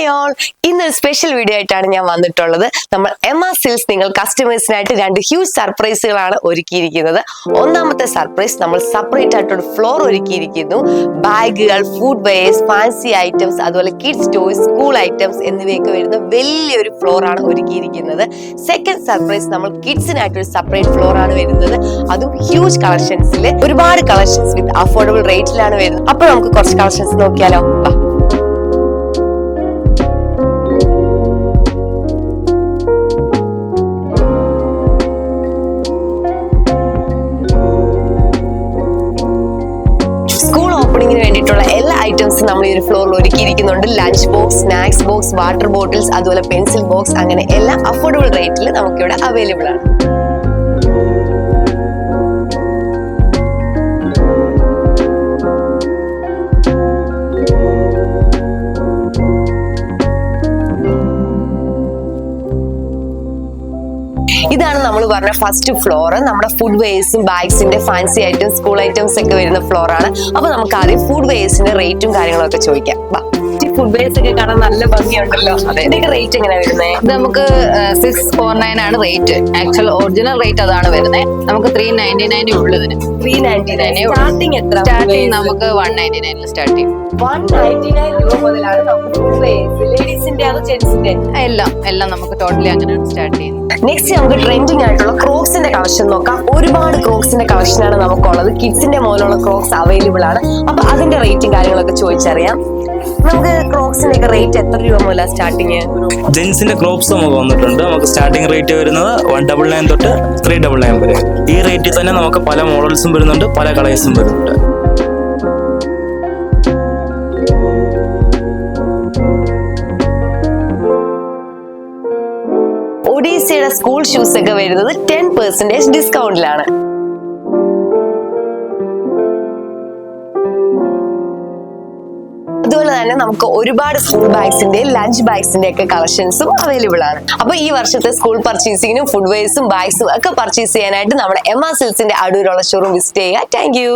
Hi all, ഇന്നൊരു special video ആയിട്ടാണ് ഞാൻ വന്നിട്ടുള്ളത്. നമ്മൾ എമ്മ സിൽസ് നിങ്ങൾ കസ്റ്റമേഴ്സിനായിട്ട് രണ്ട് ഹ്യൂജ് സർപ്രൈസുകളാണ് ഒരുക്കിയിരിക്കുന്നത്. ഒന്നാമത്തെ സർപ്രൈസ്, നമ്മൾ സെപ്പറേറ്റ് ആയിട്ടൊരു ഫ്ലോർ ഒരുക്കിയിരിക്കുന്നു. ബാഗുകൾ, ഫുഡ് വെയർസ്, ഫാൻസി ഐറ്റംസ്, അതുപോലെ കിഡ്സ് ടോയ്സ്, സ്കൂൾ ഐറ്റംസ് എന്നിവയൊക്കെ വരുന്ന വലിയൊരു ഫ്ലോർ ആണ് ഒരുക്കിയിരിക്കുന്നത്. സെക്കൻഡ് സർപ്രൈസ്, നമ്മൾ കിഡ്സിനായിട്ടൊരു സെപ്പറേറ്റ് ഫ്ലോർ ആണ് വരുന്നത്. അതും ഹ്യൂജ് കളക്ഷൻസിൽ ഒരുപാട് കളക്ഷൻസ് വിത്ത് അഫോർഡബിൾ റേറ്റിലാണ് വരുന്നത്. അപ്പോൾ നമുക്ക് കുറച്ച് കളക്ഷൻസ് നോക്കിയാലോ. വേണ്ടിയിട്ടുള്ള എല്ലാ ഐറ്റംസും നമ്മൾ ഈ ഒരു ഫ്ലോറിൽ ഒരുക്കിയിരിക്കുന്നുണ്ട്. Lunch box, snacks box, water bottles, അതുപോലെ പെൻസിൽ ബോക്സ്, അങ്ങനെ എല്ലാം അഫോർഡബിൾ റേറ്റിൽ നമുക്കിവിടെ അവൈലബിൾ ആണ്. ഇതാണ് നമ്മൾ പറഞ്ഞ ഫസ്റ്റ് ഫ്ലോർ. നമ്മുടെ ഫുഡ് വെയർസും ബാഗ്സിന്റെ ഫാൻസി ഐറ്റംസ്, സ്കൂൾ ഐറ്റംസ് ഒക്കെ വരുന്ന ഫ്ലോർ ആണ്. അപ്പൊ നമുക്ക് ആദ്യം ഫുഡ് വെയർസിന്റെ റേറ്റും കാര്യങ്ങളൊക്കെ ചോദിക്കാം. ഫുഡ് വെയർസ് ഒക്കെ കാണാൻ നല്ല ഭംഗിയുണ്ടല്ലോ. ഇതിന്റെ റേറ്റ് എങ്ങനെയാ വരുന്നത്? ഇത് നമുക്ക് 649 ആണ് റേറ്റ്. ആക്ച്വൽ ഒറിജിനൽ റേറ്റ് അതാണ് വരുന്നത്. നമുക്ക് 399 ഉള്ളതിന് 399. സ്റ്റാർട്ടിംഗ് എത്ര? സ്റ്റാർട്ടിംഗ് നമുക്ക് 199 സ്റ്റാർട്ട് ചെയ്യും. 199 രൂപ മുതലാണ് നമുക്ക് ഫുഡ് വെയർസ്. ലേഡീസിന്റെ അതോ ജെന്റ്സിന്റെ? എല്ലാം നമുക്ക് ടോട്ടലി അങ്ങനെയാണ് സ്റ്റാർട്ട് ചെയ്യുന്നത്. നെക്സ്റ്റ് നമുക്ക് ട്രെൻഡിങ് ആയിട്ടുള്ള ക്രോക്സിന്റെ കളക്ഷൻ നോക്കാം. ഒരുപാട് ക്രോക്സിന്റെ കളക്ഷൻ ആണ് നമുക്കുള്ളത്. കിഡ്സിന്റെ മോലുള്ള ക്രോക്സ് അവൈലബിൾ ആണ്. അപ്പൊ അതിന്റെ റേറ്റും കാര്യങ്ങളൊക്കെ ചോദിച്ചറിയാം. നമുക്ക് ക്രോക്സിന്റെ ഒക്കെ റേറ്റ് എത്ര രൂപ മുതലാണ് സ്റ്റാർട്ടിങ്? ജെൻസിന്റെ ക്രോപ്സ് നമുക്ക് വന്നിട്ടുണ്ട്. നമുക്ക് സ്റ്റാർട്ടിംഗ് റേറ്റ് വരുന്നത് 199 തൊട്ട് 399 വരെ. ഈ റേറ്റിൽ തന്നെ നമുക്ക് പല മോഡൽസും വരുന്നുണ്ട്, പല കളേഴ്സും വരുന്നുണ്ട്. ഒഡീസയുടെ സ്കൂൾ ഷൂസ് ഒക്കെ വരുന്നത് 10% ഡിസ്കൗണ്ടിലാണ്. അതുപോലെ തന്നെ നമുക്ക് ഒരുപാട് സ്കൂൾ ബാഗ്സിന്റെ, ലഞ്ച് ബാഗ്സിന്റെ ഒക്കെ കളക്ഷൻസും അവൈലബിൾ ആണ്. അപ്പൊ ഈ വർഷത്തെ സ്കൂൾ പർച്ചേസിംഗിനും ഫുഡ് വെയർസും ബാഗ്സും ഒക്കെ പർച്ചേസ് ചെയ്യാനായിട്ട് നമ്മുടെ എമ്മ സിൽസിന്റെ അടൂരുള്ള ഷോറൂം വിസിറ്റ് ചെയ്യുക. Thank you.